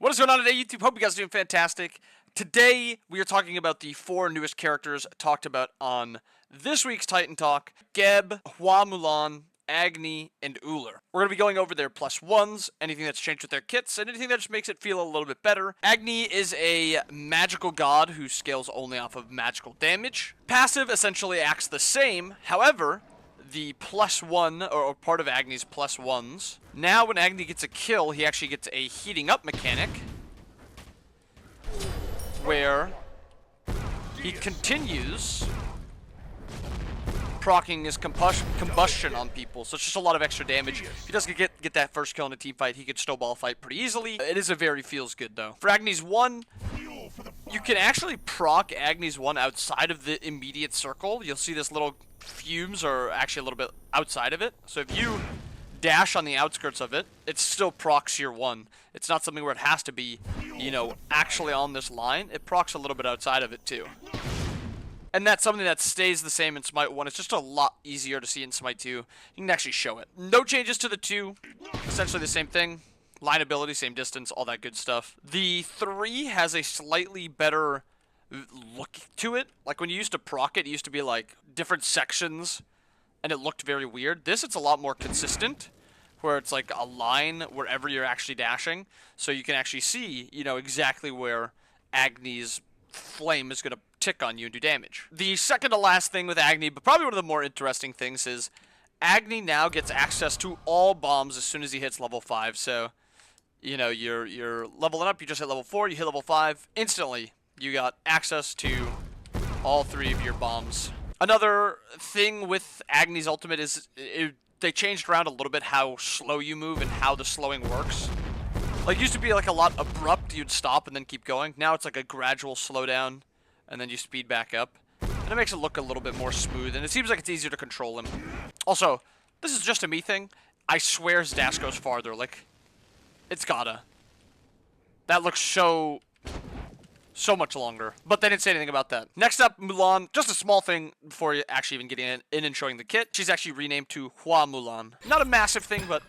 What is going on today, YouTube? Hope you guys are doing fantastic. Today, we are talking about the 4 newest characters talked about on this week's Titan Talk. GEB, Hua Mulan, Agni, and Ullr. We're going to be going over their +1s, anything that's changed with their kits, and anything that just makes it feel a little bit better. Agni is a magical god who scales only off of magical damage. Passive essentially acts the same, however, the +1, or part of Agni's +1s. Now when Agni gets a kill, he actually gets a heating up mechanic, where he continues proccing his combustion on people, so it's just a lot of extra damage. If he doesn't get that first kill in a team fight, he could snowball a fight pretty easily. It is a very feels good though. For Agni's 1, you can actually proc Agni's 1 outside of the immediate circle. You'll see this little fumes are actually a little bit outside of it. So if you dash on the outskirts of it, it still procs your 1. It's not something where it has to be, you know, actually on this line. It procs a little bit outside of it too. And that's something that stays the same in SMITE 1. It's just a lot easier to see in SMITE 2. You can actually show it. No changes to the 2. Essentially the same thing. Line ability, same distance, all that good stuff. The 3 has a slightly better look to it. Like when you used to proc it used to be like different sections and it looked very weird. This, it's a lot more consistent, where it's like a line wherever you're actually dashing, so you can actually see, you know, exactly where Agni's flame is going to tick on you and do damage. The second to last thing with Agni, but probably one of the more interesting things, is Agni now gets access to all bombs as soon as he hits level 5. So, you know, you're leveling up, you just hit level 4, you hit level 5, instantly you got access to all 3 of your bombs. Another thing with Agni's ultimate is they changed around a little bit how slow you move and how the slowing works. Like, it used to be like a lot abrupt, you'd stop and then keep going. Now it's like a gradual slowdown and then you speed back up. And it makes it look a little bit more smooth, and it seems like it's easier to control him. Also, this is just a me thing. I swear his dash goes farther. Like, it's gotta. That looks so much longer. But they didn't say anything about that. Next up, Mulan. Just a small thing before you actually even getting in and showing the kit. She's actually renamed to Hua Mulan. Not a massive thing, but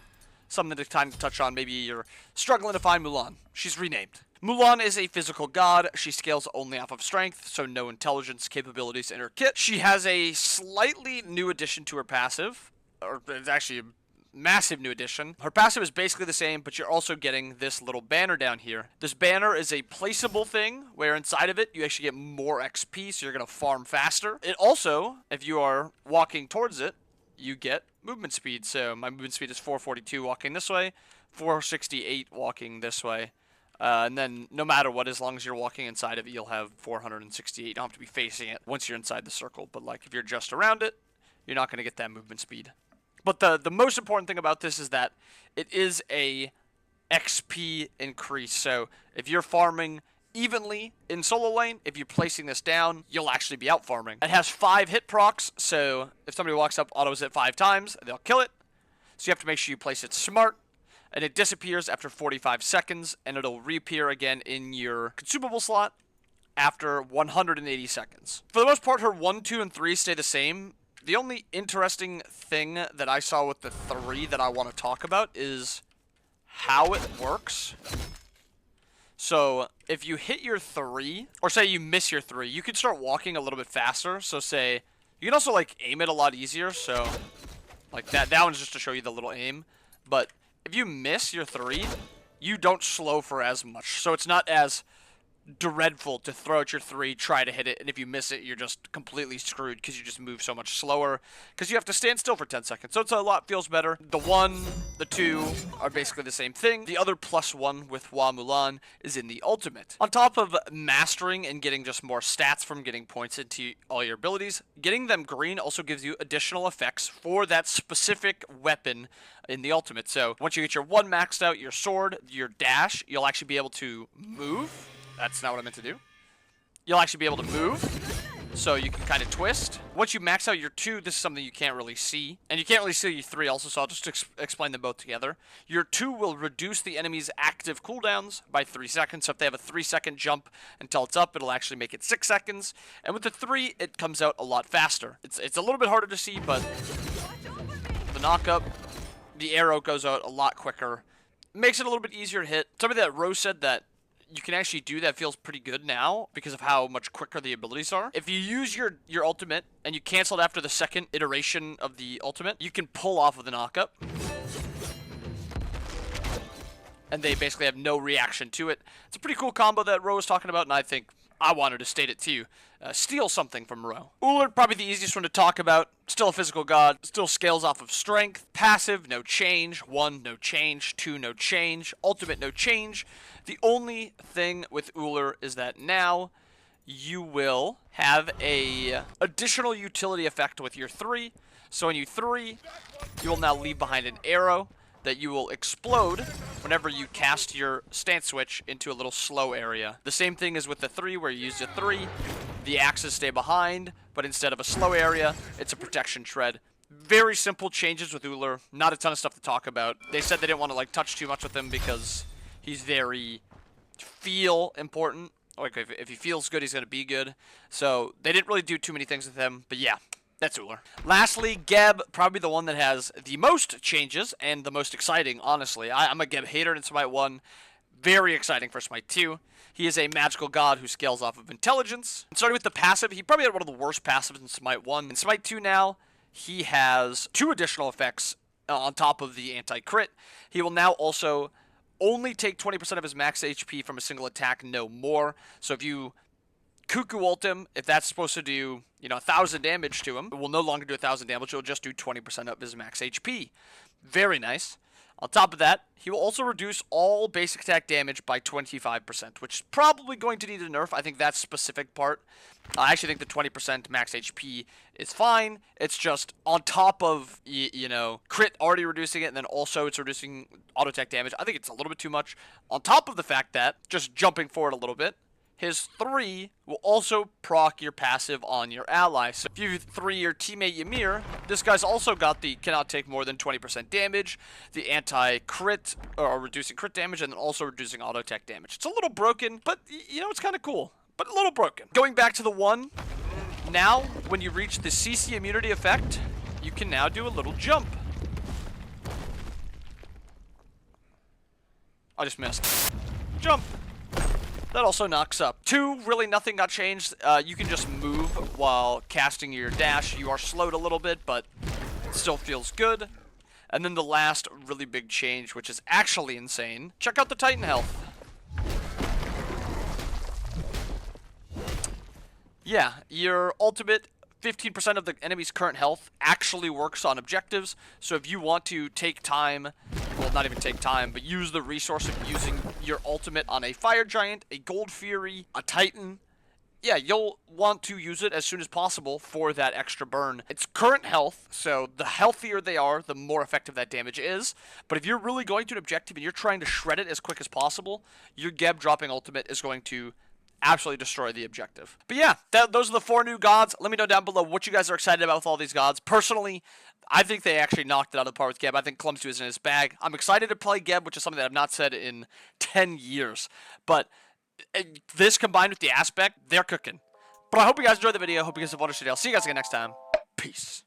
something to kind of touch on. Maybe you're struggling to find Mulan. She's renamed. Mulan is a physical god. She scales only off of strength, so no intelligence capabilities in her kit. She has a slightly new addition to her passive, or it's actually a massive new addition. Her passive is basically the same, but you're also getting this little banner down here. This banner is a placeable thing, where inside of it, you actually get more XP, so you're going to farm faster. It also, if you are walking towards it, you get movement speed. So my movement speed is 442 walking this way, 468 walking this way. And then no matter what, as long as you're walking inside of it, you'll have 468. You don't have to be facing it once you're inside the circle. But like if you're just around it, you're not going to get that movement speed. But the most important thing about this is that it is a XP increase. So if you're farming evenly in solo lane, if you're placing this down, you'll actually be out farming. It has 5 hit procs, so if somebody walks up, autos it 5 times, they'll kill it. So you have to make sure you place it smart. And it disappears after 45 seconds, and it'll reappear again in your consumable slot after 180 seconds. For the most part, her 1, 2, and 3 stay the same. The only interesting thing that I saw with the 3 that I want to talk about is how it works. So, if you hit your 3, or say you miss your 3, you can start walking a little bit faster. So say, you can also like aim it a lot easier, so like that one's just to show you the little aim. But if you miss your 3, you don't slow for as much. So it's not as dreadful to throw out your 3, try to hit it, and if you miss it, you're just completely screwed because you just move so much slower because you have to stand still for 10 seconds. So it's a lot, feels better. The 1, the 2 are basically the same thing. The other +1 with Hua Mulan is in the ultimate. On top of mastering and getting just more stats from getting points into all your abilities, getting them green also gives you additional effects for that specific weapon in the ultimate. So once you get your 1 maxed out, your sword, your dash, you'll actually be able to move. That's not what I meant to do. You'll actually be able to move, so you can kind of twist. Once you max out your 2, this is something you can't really see. And you can't really see your 3 also, so I'll just explain them both together. Your 2 will reduce the enemy's active cooldowns by 3 seconds. So if they have a 3-second jump until it's up, it'll actually make it 6 seconds. And with the 3, it comes out a lot faster. It's a little bit harder to see, but the knock up, the arrow goes out a lot quicker. makes it a little bit easier to hit. Something that Rose said that you can actually do that feels pretty good now because of how much quicker the abilities are. If you use your ultimate and you cancel it after the second iteration of the ultimate, you can pull off of the knockup. And they basically have no reaction to it. It's a pretty cool combo that Ro was talking about, and I think I wanted to state it too. Steal something from Ro. Ullr, probably the easiest one to talk about. Still a physical god. Still scales off of strength. Passive, no change. 1, no change. 2, no change. Ultimate, no change. The only thing with Ullr is that now you will have a additional utility effect with your 3. So when you 3, you will now leave behind an arrow that you will explode whenever you cast your stance switch into a little slow area. The same thing is with the 3, where you use the 3, the axes stay behind, but instead of a slow area, it's a protection shred. Very simple changes with Ullr, not a ton of stuff to talk about. They said they didn't want to like touch too much with him because he's very feel important. Like if he feels good, he's going to be good. So they didn't really do too many things with him, but yeah. That's Ullr. Lastly, Geb, probably the one that has the most changes and the most exciting, honestly. I'm a Geb hater in Smite 1. Very exciting for Smite 2. He is a magical god who scales off of intelligence. And starting with the passive, he probably had one of the worst passives in Smite 1. In Smite 2 now, he has 2 additional effects on top of the anti-crit. He will now also only take 20% of his max HP from a single attack, no more. So if you Cuckoo ult him, if that's supposed to do, 1,000 damage to him, it will no longer do 1,000 damage, it will just do 20% of his max HP. Very nice. On top of that, he will also reduce all basic attack damage by 25%, which is probably going to need a nerf. I think that specific part. I actually think the 20% max HP is fine. It's just on top of, crit already reducing it, and then also it's reducing auto attack damage. I think it's a little bit too much. On top of the fact that, just jumping forward a little bit, his 3 will also proc your passive on your ally. So if you 3 your teammate Ymir, this guy's also got the cannot take more than 20% damage, the anti-crit, or reducing crit damage, and then also reducing auto attack damage. It's a little broken, but it's kind of cool. But a little broken. Going back to the 1, now when you reach the CC immunity effect, you can now do a little jump. I just missed. Jump. That also knocks up. 2, really nothing got changed. You can just move while casting your dash. You are slowed a little bit, but it still feels good. And then the last really big change, which is actually insane. Check out the Titan health. Yeah, your ultimate 15% of the enemy's current health actually works on objectives. So if you want to take time, well, not even take time, but use the resource of using your ultimate on a fire giant, a gold fury, a titan, yeah, you'll want to use it as soon as possible for that extra burn. It's current health, so the healthier they are, the more effective that damage is. But if you're really going to an objective and you're trying to shred it as quick as possible, your Geb dropping ultimate is going to absolutely destroy the objective. But yeah, those are the 4 new gods. Let me know down below what you guys are excited about with all these gods. Personally, I think they actually knocked it out of the park with Geb. I think Clumsy was in his bag. I'm excited to play Geb, which is something that I've not said in 10 years. But this combined with the aspect, they're cooking. But I hope you guys enjoyed the video. I hope you guys have understood. I'll see you guys again next time. Peace.